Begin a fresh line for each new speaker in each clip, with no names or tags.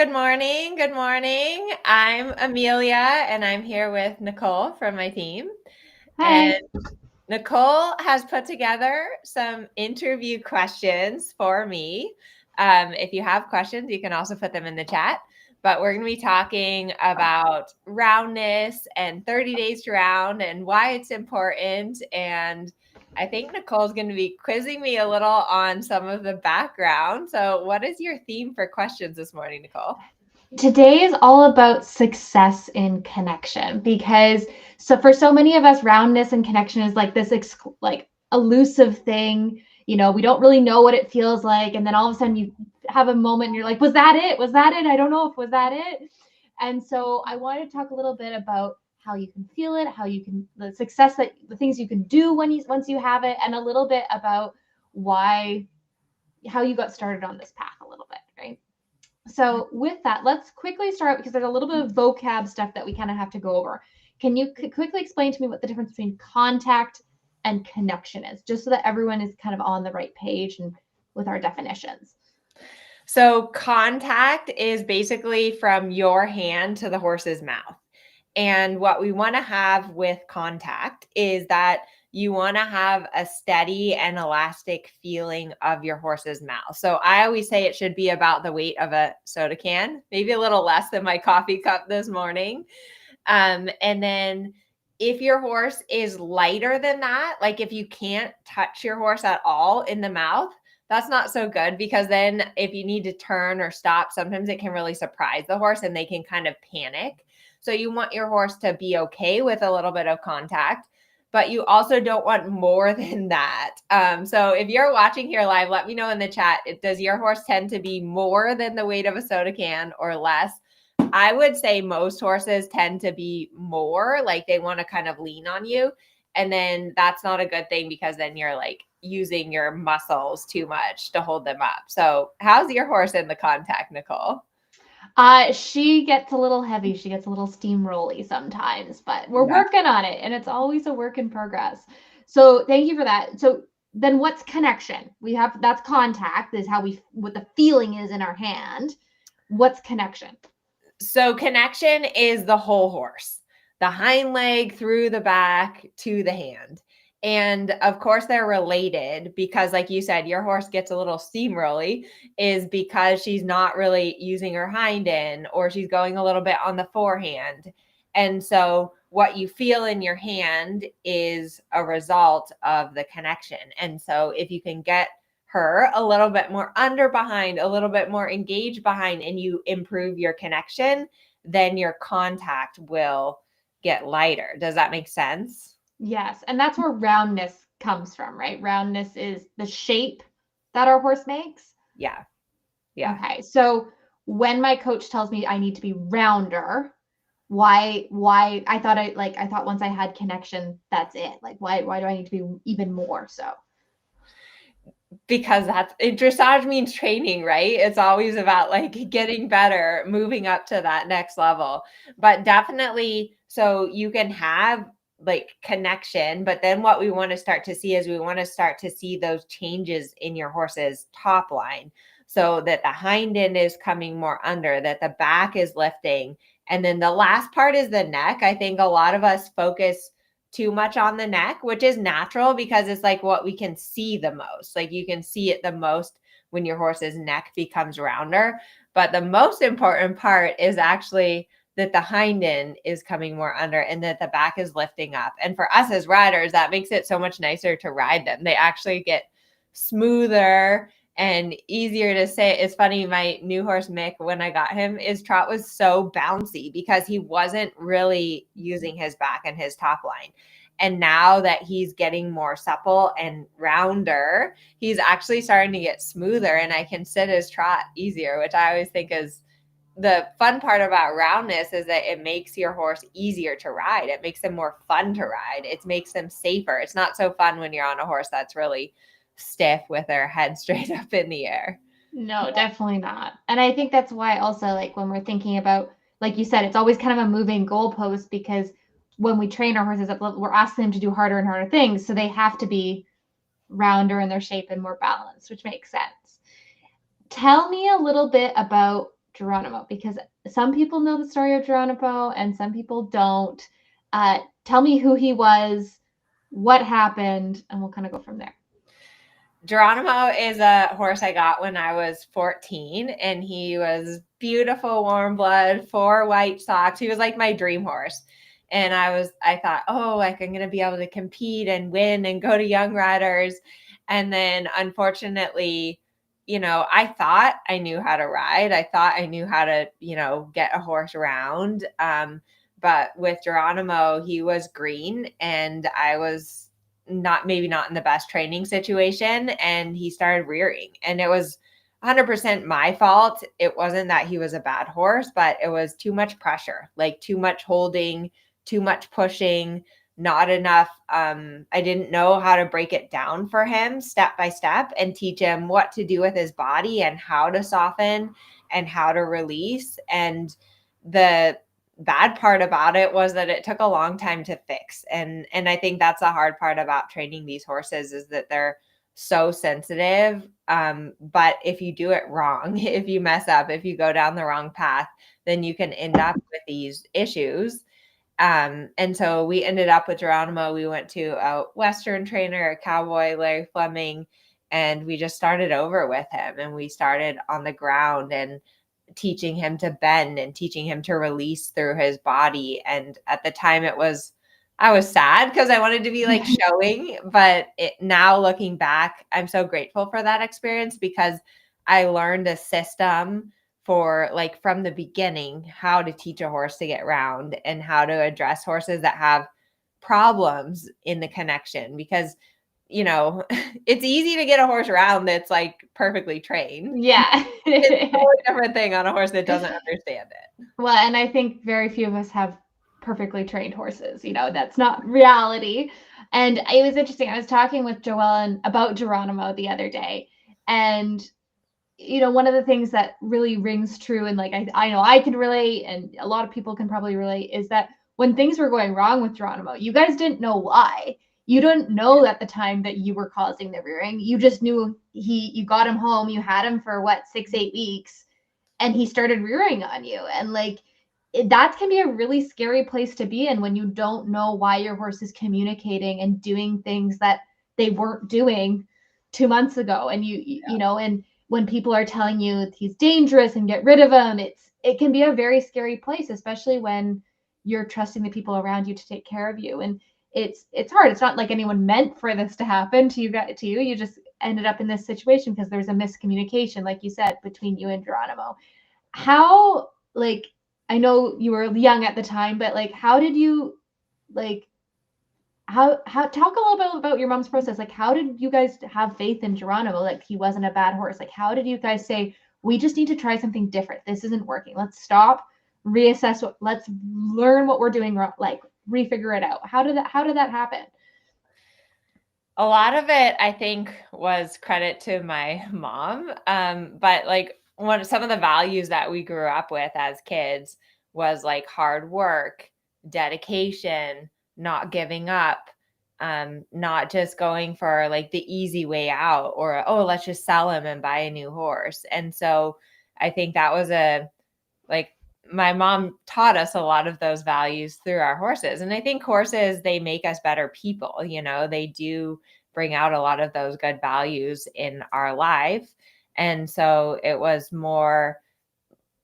Good morning. Good morning. I'm Amelia and I'm here with Nicole from my team.
Hi.
And Nicole has put together some interview questions for me. If you have questions, you can also put them in the chat. But we're going to be talking about roundness and 30 days to round and why it's important. And I think Nicole's going to be quizzing me a little on some of the background. So, what is your theme for questions this morning, Nicole?
Today is all about success in connection because for so many of us, roundness and connection is like this like elusive thing. We don't really know what it feels like, and then all of a sudden you have a moment and you're like, "Was that it? Was that it? I don't know if was that it." And so I wanted to talk a little bit about how you can feel it, how you can the success that the things you can do once you have it, and a little bit about why how you got started on this path a little bit, right? So with that, let's quickly start because there's a little bit of vocab stuff that we kind of have to go over. Can you quickly explain to me what the difference between contact and connection is, just so that everyone is kind of on the right page and with our definitions?
So, contact is basically from your hand to the horse's mouth. And what we want to have with contact is that you want to have a steady and elastic feeling of your horse's mouth. So I always say it should be about the weight of a soda can, maybe a little less than my coffee cup this morning. And then if your horse is lighter than that, like if you can't touch your horse at all in the mouth, that's not so good because then if you need to turn or stop, sometimes it can really surprise the horse and they can kind of panic. So you want your horse to be okay with a little bit of contact, but you also don't want more than that. So if you're watching here live, let me know in the chat. Does your horse tend to be more than the weight of a soda can or less? I would say most horses tend to be more like they want to kind of lean on you. And then that's not a good thing because then you're like using your muscles too much to hold them up. So, how's your horse in the contact, Nicole?
She gets a little heavy. She gets a little steamrolly sometimes, but we're
Yeah.
working on it, and it's always a work in progress. So thank you for that. So then, what's connection? We have that's contact. Is how what the feeling is in our hand. What's connection?
So, connection is the whole horse, the hind leg through the back to the hand. And of course, they're related because, like you said, your horse gets a little steamrolly, is because she's not really using her hind end or she's going a little bit on the forehand. And so, what you feel in your hand is a result of the connection. And so, if you can get her a little bit more under behind, a little bit more engaged behind, and you improve your connection, then your contact will get lighter. Does that make sense?
Yes, and that's where roundness comes from, right? Roundness is the shape that our horse makes.
Yeah. Yeah.
Okay, so when my coach tells me I need to be rounder, why I thought once I had connection, that's it. Like why do I need to be even more so?
Because dressage means training, right? It's always about like getting better, moving up to that next level. But definitely, so you can have like connection, but then what we want to start to see is we want to start to see those changes in your horse's top line so that the hind end is coming more under, that the back is lifting. And then the last part is the neck. I think a lot of us focus too much on the neck, which is natural because it's like what we can see the most. Like you can see it the most when your horse's neck becomes rounder. But the most important part is actually that the hind end is coming more under and that the back is lifting up. And for us as riders, that makes it so much nicer to ride them. They actually get smoother and easier to say. It's funny, my new horse Mick, when I got him, his trot was so bouncy because he wasn't really using his back and his top line. And now that he's getting more supple and rounder, he's actually starting to get smoother and I can sit his trot easier, which I always think is the fun part about roundness is that it makes your horse easier to ride. It makes them more fun to ride. It makes them safer. It's not so fun when you're on a horse that's really stiff with their head straight up in the air.
No, definitely not. And I think that's why also like when we're thinking about, like you said, it's always kind of a moving goalpost because when we train our horses up, we're asking them to do harder and harder things. So they have to be rounder in their shape and more balanced, which makes sense. Tell me a little bit about Geronimo? Because some people know the story of Geronimo and some people don't. Tell me who he was, what happened, and we'll kind of go from there.
Geronimo is a horse I got when I was 14, and he was beautiful, warm blood, 4 white socks. He was like my dream horse. And I thought, oh, like I'm going to be able to compete and win and go to young riders. And then unfortunately, I thought I knew how to ride. I thought I knew how to, get a horse around. But with Geronimo, he was green and I was maybe not in the best training situation, and he started rearing, and it was 100% my fault. It wasn't that he was a bad horse, but it was too much pressure, like too much holding, too much pushing, not enough. I didn't know how to break it down for him step by step and teach him what to do with his body and how to soften and how to release. And the bad part about it was that it took a long time to fix. And I think that's the hard part about training these horses, is that they're so sensitive. But if you do it wrong, if you mess up, if you go down the wrong path, then you can end up with these issues. And so we ended up with Geronimo. We went to a Western trainer, a cowboy, Larry Fleming, and we just started over with him. And we started on the ground and teaching him to bend and teaching him to release through his body. And at the time I was sad because I wanted to be like showing, but now looking back, I'm so grateful for that experience because I learned a system for like from the beginning, how to teach a horse to get round and how to address horses that have problems in the connection, because it's easy to get a horse around that's like perfectly trained.
Yeah.
It's a totally different thing on a horse that doesn't understand it.
Well, and I think very few of us have perfectly trained horses. That's not reality. And it was interesting. I was talking with Joellen about Geronimo the other day. And, one of the things that really rings true, and like I know I can relate, and a lot of people can probably relate, is that when things were going wrong with Geronimo, you guys didn't know why. You didn't know at the time that you were causing the rearing. You just knew you got him home, you had him for 6-8 weeks, and he started rearing on you. And like that can be a really scary place to be in when you don't know why your horse is communicating and doing things that they weren't doing 2 months ago. And and when people are telling you he's dangerous and get rid of him, it can be a very scary place, especially when you're trusting the people around you to take care of you. And it's hard. It's not like anyone meant for this to happen to you. You just ended up in this situation because there's a miscommunication, like you said, between you and Geronimo. How, like, I know you were young at the time, but like, how did you, like, how talk a little bit about your mom's process? Like, how did you guys have faith in Geronimo? Like, he wasn't a bad horse. Like, how did you guys say, we just need to try something different? This isn't working. Let's stop, reassess let's learn what we're doing wrong, like refigure it out. How did that happen?
A lot of it, I think, was credit to my mom. But like some of the values that we grew up with as kids was like hard work, dedication, not giving up, not just going for like the easy way out, or, oh, let's just sell him and buy a new horse. And so I think that was like my mom taught us a lot of those values through our horses. And I think horses, they make us better people. They do bring out a lot of those good values in our life. And so it was more,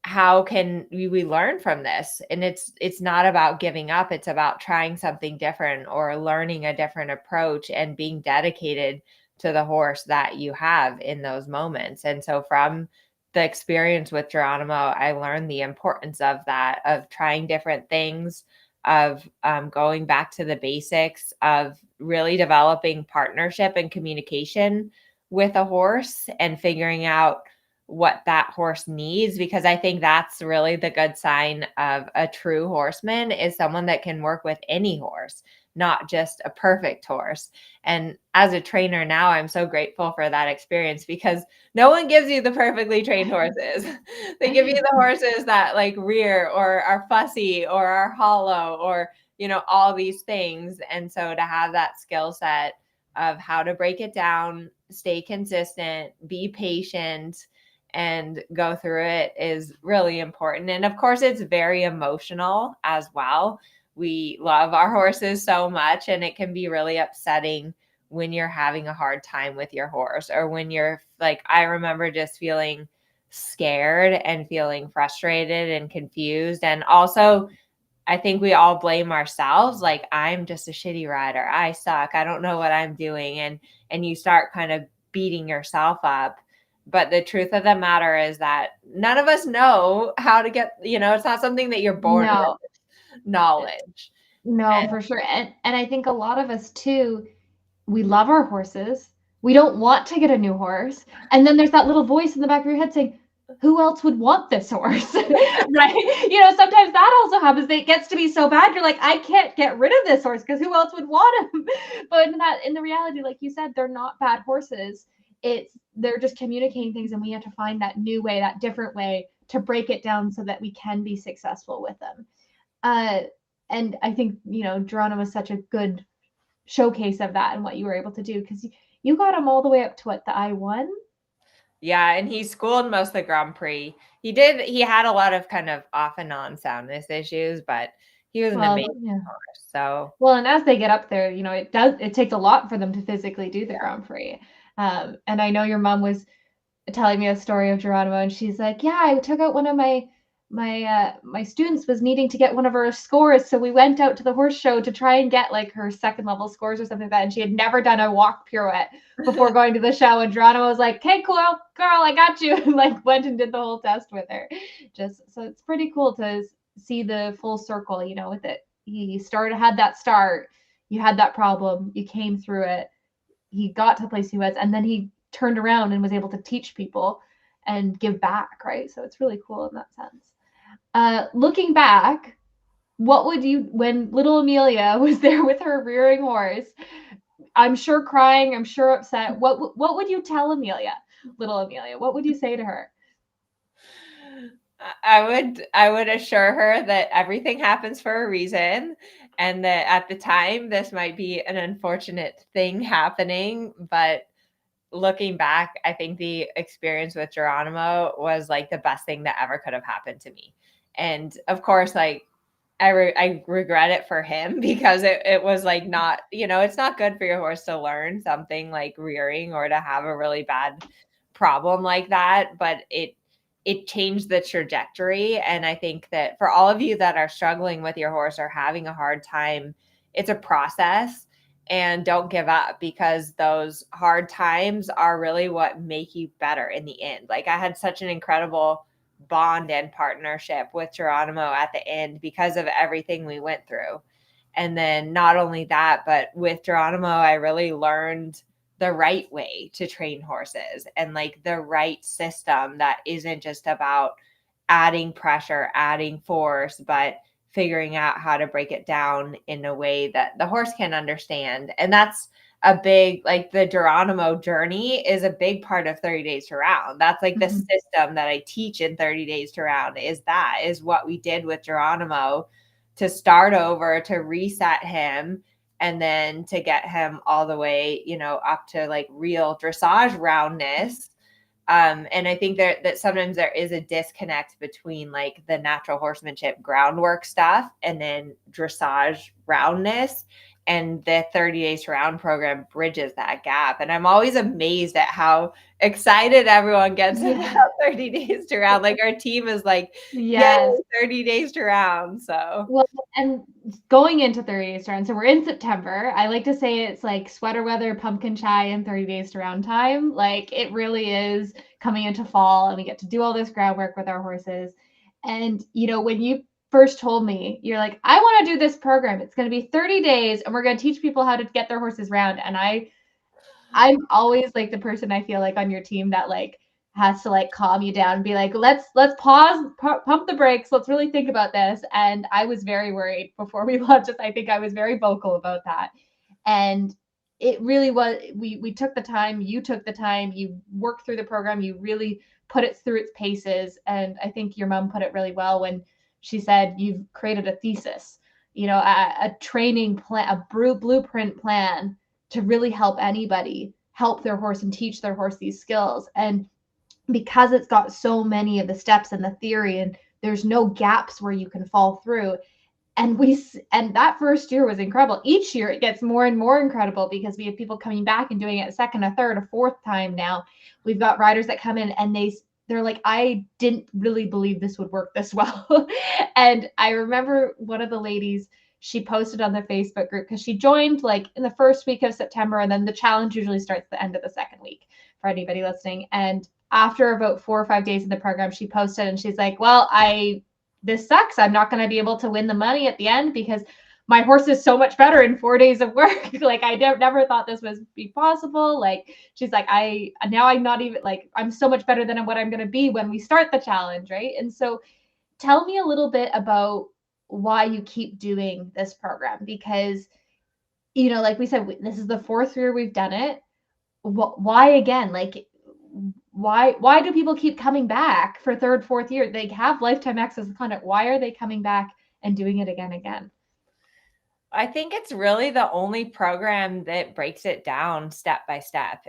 how can we learn from this? And it's not about giving up. It's about trying something different or learning a different approach and being dedicated to the horse that you have in those moments. And so from the experience with Geronimo, I learned the importance of that, of trying different things, of going back to the basics, of really developing partnership and communication with a horse and figuring out what that horse needs, because I think that's really the good sign of a true horseman, is someone that can work with any horse, not just a perfect horse. And as a trainer now, I'm so grateful for that experience, because no one gives you the perfectly trained horses. They give you the horses that like rear or are fussy or are hollow or, all these things. And so to have that skill set of how to break it down, stay consistent, be patient, and go through it is really important. And of course, it's very emotional as well. We love our horses so much, and it can be really upsetting when you're having a hard time with your horse, or when you're like, I remember just feeling scared and feeling frustrated and confused. And also, I think we all blame ourselves. Like, I'm just a shitty rider. I suck. I don't know what I'm doing. And you start kind of beating yourself up. But the truth of the matter is that none of us know how to get, it's not something that you're born
No,
with knowledge.
no,
And
for sure. And I think a lot of us too, we love our horses. We don't want to get a new horse. And then there's that little voice in the back of your head saying, who else would want this horse? Right? Sometimes that also happens. It gets to be so bad. You're like, I can't get rid of this horse because who else would want him? But in the reality, like you said, they're not bad horses. They're just communicating things, and we have to find that new way, that different way to break it down so that we can be successful with them. And I think, Geronimo was such a good showcase of that and what you were able to do, because you got him all the way up to what, the I1?
yeah, and he schooled most of the Grand Prix. He had a lot of kind of off and on soundness issues, but he was an amazing horse. So
well, and as they get up there, it takes a lot for them to physically do the Grand Prix. And I know your mom was telling me a story of Geronimo, and she's like, yeah, I took out one of my students was needing to get one of her scores, so we went out to the horse show to try and get like her second level scores or something like that, and she had never done a walk pirouette before going to the show, and Geronimo was like, okay, cool, girl, I got you, and like went and did the whole test with her. Just so it's pretty cool to see the full circle, with it. Had that start, you had that problem, you came through it, he got to the place he was, and then he turned around and was able to teach people and give back, right? So it's really cool in that sense. Looking back, what would you, when little Amelia was there with her rearing horse, I'm sure crying, I'm sure upset, what would you tell little Amelia? What would you say to her?
I would assure her that everything happens for a reason, and that at the time this might be an unfortunate thing happening, but looking back, I think the experience with Geronimo was like the best thing that ever could have happened to me. And of course, like I regret it for him, because it was like, not, it's not good for your horse to learn something like rearing, or to have a really bad problem like that. But it changed the trajectory. And I think that for all of you that are struggling with your horse or having a hard time, it's a process. And don't give up, because those hard times are really what make you better in the end. Like, I had such an incredible bond and partnership with Geronimo at the end because of everything we went through. And then not only that, but with Geronimo, I really learned the right way to train horses, and like the right system that isn't just about adding pressure, adding force, but figuring out how to break it down in a way that the horse can understand. And that's a big, like, the Geronimo journey is a big part of 30 Days to Round. That's like the system that I teach in 30 Days to Round, is what we did with Geronimo to start over, to reset him, and then to get him all the way, up to like real dressage roundness. And I think that sometimes there is a disconnect between like the natural horsemanship groundwork stuff and then dressage roundness. And the 30 Days to Round program bridges that gap. And I'm always amazed at how excited everyone gets about 30 Days to Round. Like, our team is like,
Yes.
yay, 30 Days to Round. So,
well, and going into 30 Days to Round, so we're in September. I like to say it's like sweater weather, pumpkin chai, and 30 Days to Round time. Like, it really is coming into fall, and we get to do all this groundwork with our horses. And when you first told me, you're like, I want to do this program, it's going to be 30 days and we're going to teach people how to get their horses round. And I'm always like the person, I feel like, on your team that like has to like calm you down and be like, let's pause, pump the brakes, let's really think about this. And I was very worried before we launched. I think I was very vocal about that. And it really was, we took the time, you took the time, you worked through the program, you really put it through its paces. And I think your mom put it really well when she said you've created a thesis, a training plan, a blueprint plan to really help anybody help their horse and teach their horse these skills. And because it's got so many of the steps in the theory and there's no gaps where you can fall through. And that first year was incredible. Each year it gets more and more incredible because we have people coming back and doing it a second, a third, a fourth time now. We've got riders that come in and they're like, I didn't really believe this would work this well. And I remember one of the ladies, she posted on the Facebook group because she joined like in the first week of September, and then the challenge usually starts the end of the second week for anybody listening. And after about 4 or 5 days in the program, she posted and she's like, well, this sucks. I'm not going to be able to win the money at the end because my horse is so much better in 4 days of work. Like I never thought this was be possible. Like she's like, I'm not even like, I'm so much better than what I'm going to be when we start the challenge. Right. And so tell me a little bit about why you keep doing this program, because, like we said, this is the fourth year we've done it. Why again? Like, why do people keep coming back for third, fourth year? They have lifetime access to content. Why are they coming back and doing it again?
I think it's really the only program that breaks it down step by step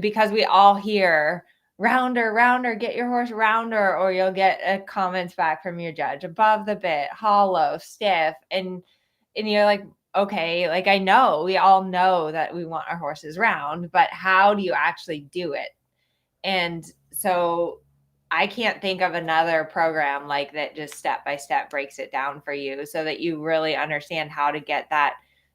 because we all hear rounder, get your horse rounder, or you'll get comments back from your judge, above the bit, hollow, stiff. And you're like, okay, like we all know that we want our horses round, but how do you actually do it? And so I can't think of another program like that just step by step breaks it down for you so that you really understand how to get that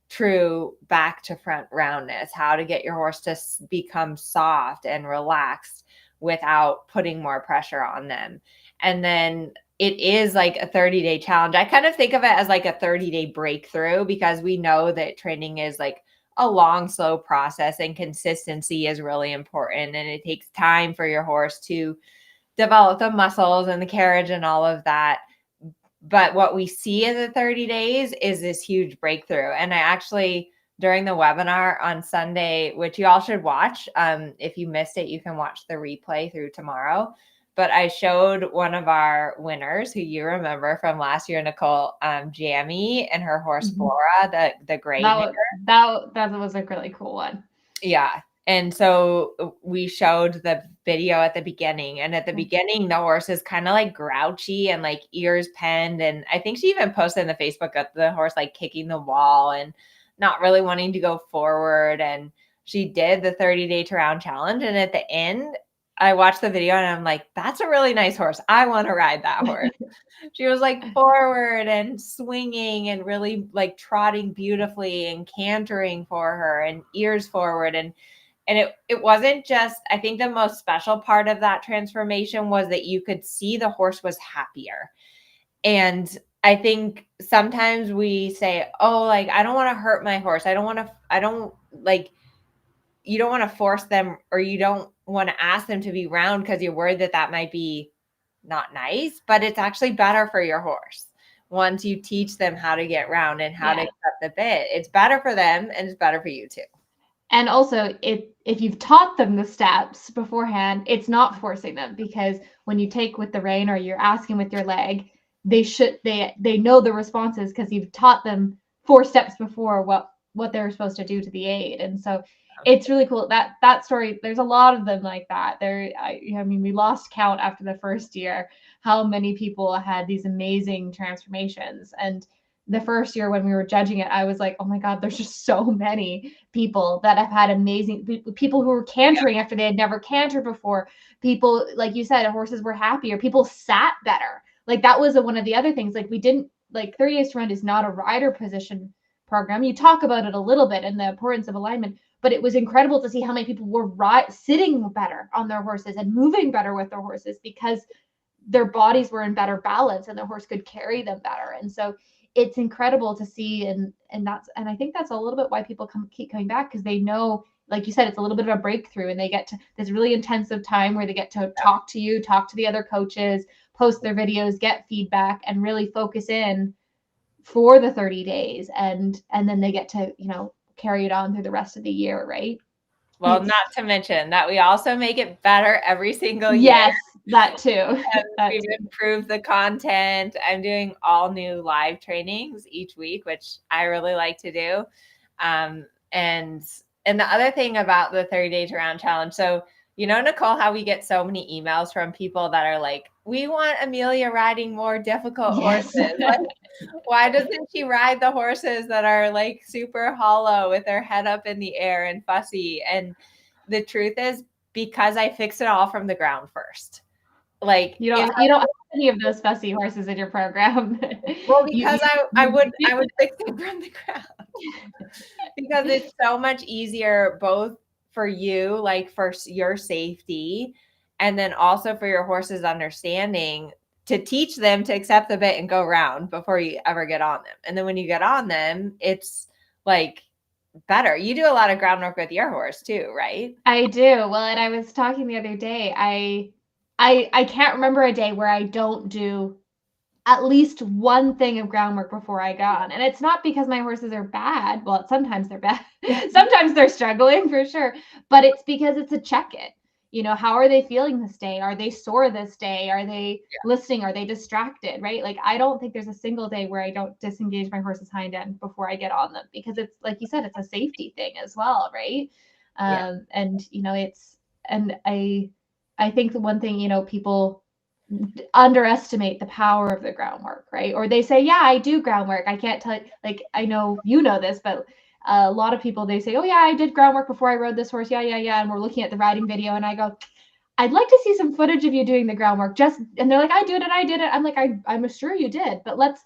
true back to front roundness, how to get your horse to become soft and relaxed without putting more pressure on them. And then it is like a 30-day challenge. I kind of think of it as like a 30-day breakthrough because we know that training is like a long, slow process, and consistency is really important. And it takes time for your horse to develop the muscles and the carriage and all of that. But what we see in the 30 days is this huge breakthrough. And I actually, during the webinar on Sunday, which you all should watch, if you missed it, you can watch the replay through tomorrow. But I showed one of our winners who you remember from last year, Nicole, Jamie, and her horse Flora, the gray.
That was a really cool one.
Yeah. And so we showed the video at the beginning, and at the beginning, the horse is kind of like grouchy and like ears penned. And I think she even posted in the Facebook of the horse like kicking the wall and not really wanting to go forward. And she did the 30-day to round challenge. And at the end, I watched the video and I'm like, that's a really nice horse. I want to ride that horse. She was like forward and swinging and really like trotting beautifully and cantering for her and ears forward. And it wasn't just, I think the most special part of that transformation was that you could see the horse was happier. And I think sometimes we say, oh, like, I don't want to hurt my horse. You don't want to force them, or you don't want to ask them to be round because you're worried that might be not nice, but it's actually better for your horse. Once you teach them how to get round and how to cut the bit, it's better for them and it's better for you too.
And also, if you've taught them the steps beforehand, it's not forcing them, because when you take with the rein or you're asking with your leg, they know the responses because you've taught them 4 steps before what they're supposed to do to the aid. And so it's really cool that story. There's a lot of them like that. We lost count after the first year how many people had these amazing transformations. And the first year when we were judging it, I was like, oh my God, there's just so many people that have had amazing people who were cantering after they had never cantered before. People, like you said, horses were happier. People sat better. Like that was one of the other things. Like 30 Days to Round is not a rider position program. You talk about it a little bit and the importance of alignment, but it was incredible to see how many people were sitting better on their horses and moving better with their horses because their bodies were in better balance and the horse could carry them better. And so it's incredible to see, and I think that's a little bit why people keep coming back, because they know, like you said, it's a little bit of a breakthrough, and they get to this really intensive time where they get to talk to the other coaches, post their videos, get feedback, and really focus in for the 30 days, and then they get to carry it on through the rest of the year, right?
Well, not to mention that we also make it better every single year.
Yes, that too.
We've improved the content. I'm doing all new live trainings each week, which I really like to do. And the other thing about the 30 Day to Round challenge, so You know, Nicole, how we get so many emails from people that are like, we want Amelia riding more difficult horses.
Yes.
Like, why doesn't she ride the horses that are like super hollow with their head up in the air and fussy? And the truth is, because I fix it all from the ground first. Like,
You don't have any of those fussy horses in your program.
well, because I would fix it from the ground. Because it's so much easier both for you, like for your safety, and then also for your horse's understanding, to teach them to accept the bit and go round before you ever get on them. And then when you get on them, it's like better. You do a lot of groundwork with your horse too, right?
I do. Well, and I was talking the other day, I can't remember a day where I don't do at least one thing of groundwork before I go on. And it's not because my horses are bad. Well, sometimes they're bad. Sometimes they're struggling for sure. But it's because it's a check-in. You know, how are they feeling this day? Are they sore this day? Are they listening? Are they distracted? Right? Like, I don't think there's a single day where I don't disengage my horse's hind end before I get on them, because it's like you said, it's a safety thing as well, right? And you know, I think the one thing, you know, people underestimate the power of the groundwork, right? Or they say, yeah, I do groundwork. I can't tell, like, I know you know this, but a lot of people, they say, oh yeah, I did groundwork before I rode this horse. Yeah. And we're looking at the riding video and I go, I'd like to see some footage of you doing the groundwork. And they're like, I did it. I'm like, I'm sure you did, but let's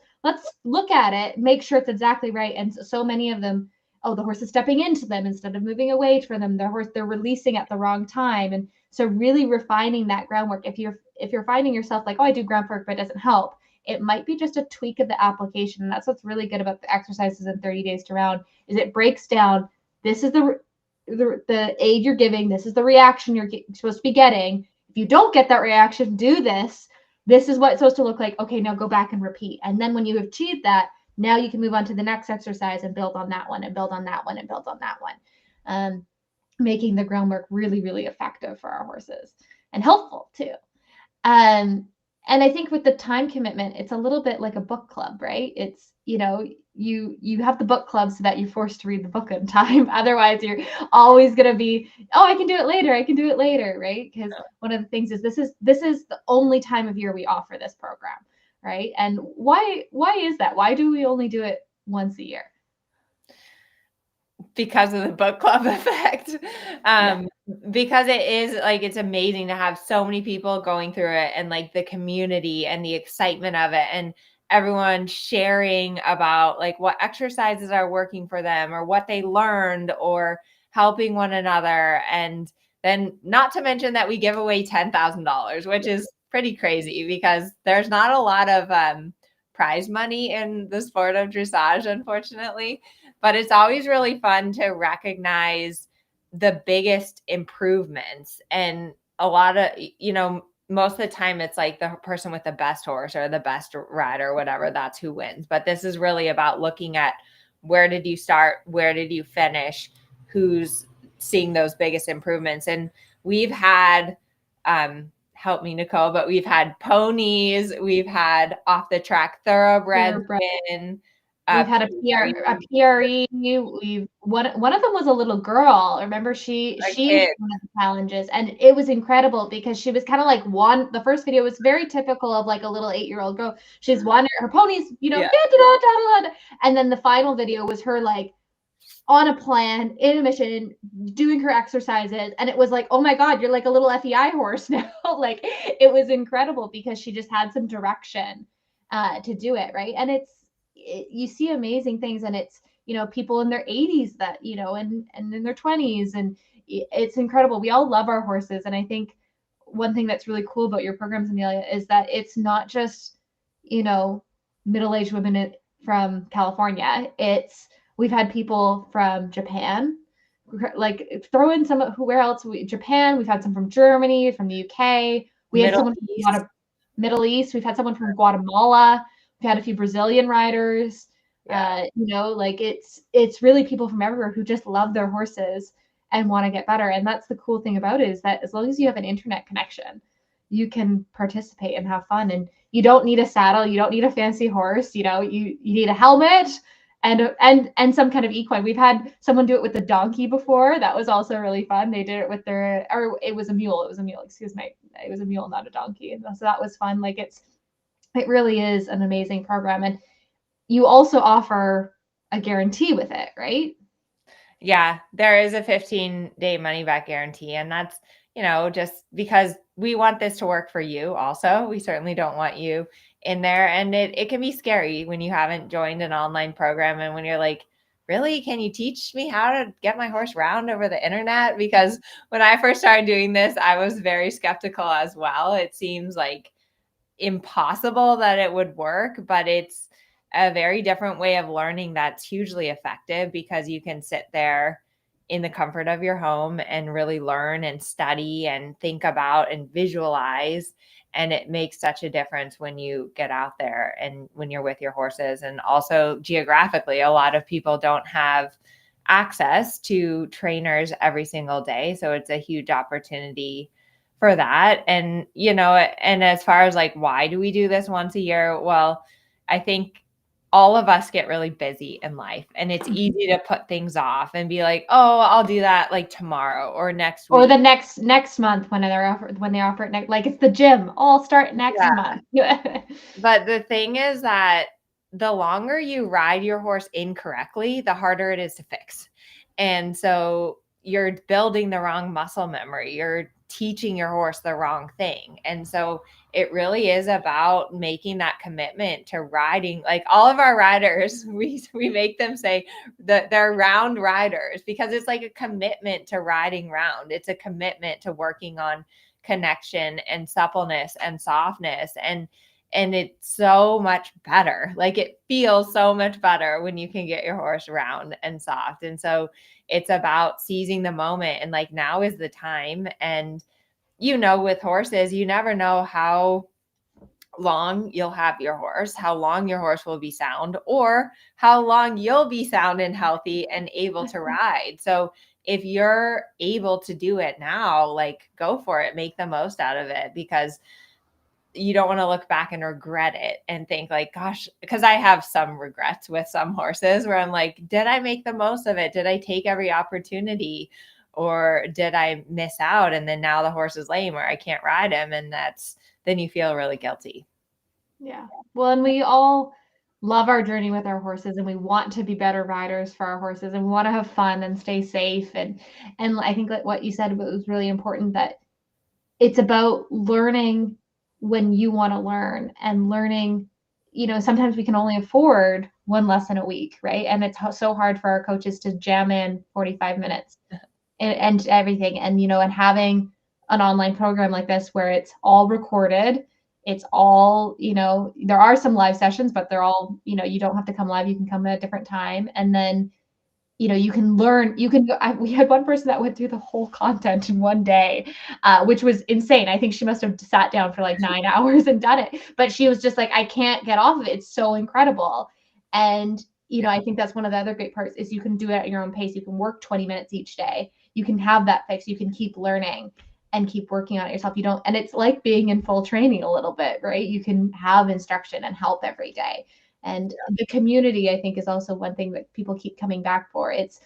look at it, make sure it's exactly right. And so many of them, oh, the horse is stepping into them instead of moving away from them. They're releasing at the wrong time. And so really refining that groundwork. If you're finding yourself like, oh, I do groundwork, but it doesn't help, it might be just a tweak of the application. And that's what's really good about the exercises in 30 days to round, is it breaks down, this is the aid you're giving, this is the reaction you're supposed to be getting. If you don't get that reaction, do this. This is what it's supposed to look like. Okay, now go back and repeat. And then when you have achieved that, now you can move on to the next exercise and build on that one and build on that one and build on that one. Making the groundwork really, really effective for our horses and helpful too. And I think with the time commitment, it's a little bit like a book club, right? It's, you know, you have the book club so that you're forced to read the book in time. Otherwise, you're always going to be, oh, I can do it later, right? Because one of the things is this is the only time of year we offer this program, right? And why is that? Why do we only do it once a year?
Because of the book club effect. Because it is like, it's amazing to have so many people going through it, and like the community and the excitement of it, and everyone sharing about like what exercises are working for them or what they learned, or helping one another. And then not to mention that we give away $10,000, which is pretty crazy because there's not a lot of prize money in the sport of dressage, unfortunately. But it's always really fun to recognize the biggest improvements. And a lot of, you know, most of the time it's like the person with the best horse or the best rider, whatever, that's who wins. But this is really about looking at, where did you start? Where did you finish? Who's seeing those biggest improvements? And we've had, help me, Nicole, but we've had ponies, we've had off the track thoroughbreds win.
We've had a PRE. One of them was a little girl. Remember, she was one of the challenges, and it was incredible because she was kind of like the first video was very typical of like a little 8-year-old girl. She's wandering her ponies, you know, and then the final video was her like on a plan, in a mission, doing her exercises, and it was like, oh my God, you're like a little FEI horse now. Like, it was incredible because she just had some direction to do it, right? And you see amazing things, and it's, you know, people in their 80s that, you know, and in their 20s, and it's incredible. We all love our horses. And I think one thing that's really cool about your programs, Amelia, is that it's not just, you know, middle-aged women from California. We've had people from Japan, like throw in some, where else? Japan, we've had some from Germany, from the UK. We had someone from Middle East. We've had someone from Guatemala. We've had a few Brazilian riders. You know, like it's really people from everywhere who just love their horses and want to get better. And that's the cool thing about it, is that as long as you have an internet connection, you can participate and have fun. And you don't need a saddle. You don't need a fancy horse. You know, you need a helmet and some kind of equine. We've had someone do it with the donkey before. That was also really fun. They did it with or it was a mule. Excuse me. It was a mule, not a donkey. And so that was fun. Like it really is an amazing program. And you also offer a guarantee with it, right?
Yeah, there is a 15-day money back guarantee. And that's, just because we want this to work for you also. We certainly don't want you in there. And it can be scary when you haven't joined an online program and when you're like, really, can you teach me how to get my horse round over the internet? Because when I first started doing this, I was very skeptical as well. It seems like impossible that it would work, but it's a very different way of learning that's hugely effective because you can sit there in the comfort of your home and really learn and study and think about and visualize. And it makes such a difference when you get out there and when you're with your horses. And also geographically, a lot of people don't have access to trainers every single day. So it's a huge opportunity for that. And, and as far as like, why do we do this once a year? Well, I think all of us get really busy in life and it's easy to put things off and be like, oh, I'll do that like tomorrow or next week.
Or the next month when they offer it next, like it's the gym. Oh, I'll start next month.
But the thing is that the longer you ride your horse incorrectly, the harder it is to fix. And so you're building the wrong muscle memory. You're teaching your horse the wrong thing. And so it really is about making that commitment to riding. Like all of our riders, we make them say that they're round riders because it's like a commitment to riding round. It's a commitment to working on connection and suppleness and softness. And it's so much better. Like it feels so much better when you can get your horse round and soft. And so it's about seizing the moment and like now is the time. And with horses, you never know how long you'll have your horse, how long your horse will be sound, or how long you'll be sound and healthy and able to ride. So if you're able to do it now, like go for it, make the most out of it because you don't want to look back and regret it and think like, gosh, because I have some regrets with some horses where I'm like, did I make the most of it? Did I take every opportunity or did I miss out? And then now the horse is lame or I can't ride him. And then you feel really guilty.
Yeah. Well, and we all love our journey with our horses and we want to be better riders for our horses and we want to have fun and stay safe. And I think like what you said was really important, that it's about learning when you want to learn and learning, sometimes we can only afford one lesson a week, right? And it's so hard for our coaches to jam in 45 minutes and everything. And, and having an online program like this where it's all recorded, it's all, there are some live sessions, but they're all, you don't have to come live. You can come at a different time. And then you can learn, we had one person that went through the whole content in one day, which was insane. I think she must have sat down for like 9 hours and done it, but she was just like, I can't get off of it. It's so incredible. And, I think that's one of the other great parts is you can do it at your own pace. You can work 20 minutes each day. You can have that fix. You can keep learning and keep working on it yourself. And it's like being in full training a little bit, right? You can have instruction and help every day. And the community, I think, is also one thing that people keep coming back for. It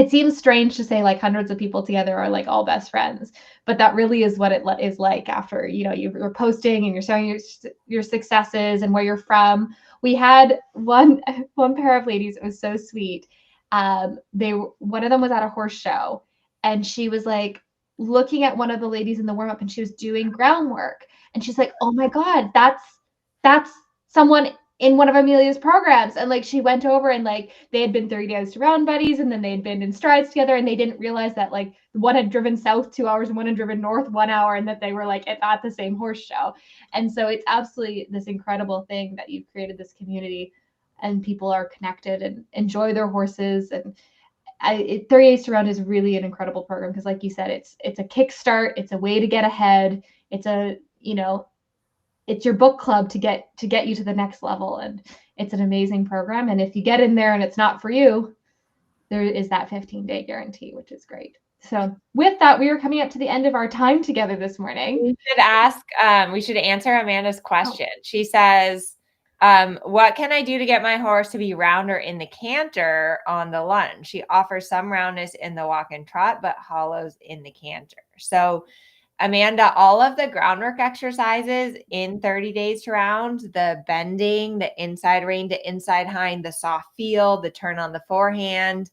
seems strange to say like hundreds of people together are like all best friends, but that really is what it is like after, you're posting and you're showing your successes and where you're from. We had one pair of ladies. It was so sweet. One of them was at a horse show and she was like looking at one of the ladies in the warm up and she was doing groundwork. And she's like, oh my God, that's someone in one of Amelia's programs. And like she went over and like they had been 30 days to round buddies and then they had been in strides together and they didn't realize that like one had driven south 2 hours and one had driven north 1 hour and that they were like at the same horse show. And so it's absolutely this incredible thing that you've created this community and people are connected and enjoy their horses. And 30 Days to Round is really an incredible program because like you said, it's a kickstart, it's a way to get ahead, it's a, it's your book club to get you to the next level. And it's an amazing program. And if you get in there and it's not for you, there is that 15-day guarantee, which is great. So with that, we are coming up to the end of our time together this morning.
We should answer Amanda's question. She says, What can I do to get my horse to be rounder in the canter on the lunge? She offers some roundness in the walk and trot, but hollows in the canter. So, Amanda, all of the groundwork exercises in 30 days to round, the bending, the inside rein to inside hind, the soft feel, the turn on the forehand,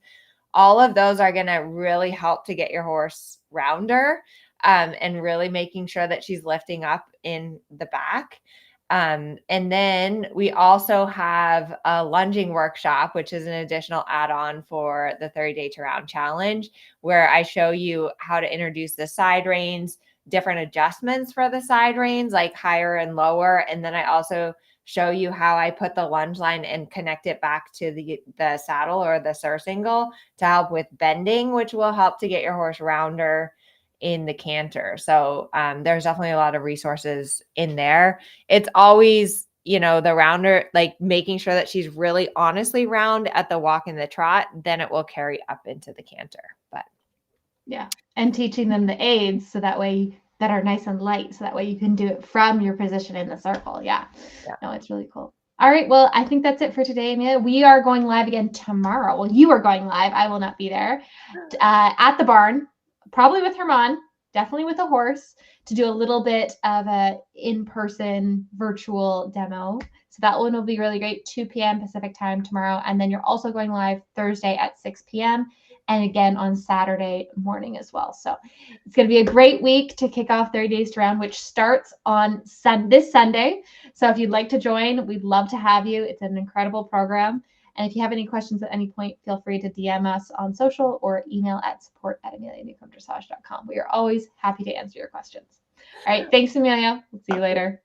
all of those are going to really help to get your horse rounder, and really making sure that she's lifting up in the back. And then we also have a lunging workshop, which is an additional add-on for the 30-day to round challenge, where I show you how to introduce the side reins, different adjustments for the side reins, like higher and lower. And then I also show you how I put the lunge line and connect it back to the saddle or the surcingle to help with bending, which will help to get your horse rounder in the canter. So there's definitely a lot of resources in there. It's always, the rounder, like making sure that she's really honestly round at the walk and the trot, then it will carry up into the canter. But
yeah, and teaching them the aids so that way that are nice and light, so that way you can do it from your position in the circle. Yeah. No, it's really cool. All right, well, I think that's it for today, Amelia. We are going live again tomorrow. Well, you are going live. I will not be there. At the barn, probably with Herman, definitely with a horse, to do a little bit of a in-person virtual demo. So that one will be really great, 2 p.m. Pacific time tomorrow. And then you're also going live Thursday at 6 p.m. and again on Saturday morning as well. So it's going to be a great week to kick off 30 Days to Round, which starts on this Sunday. So if you'd like to join, we'd love to have you. It's an incredible program. And if you have any questions at any point, feel free to DM us on social or email at support@amelianewcomb-dressage.com. We are always happy to answer your questions. All right. Thanks, Amelia. We'll see you later.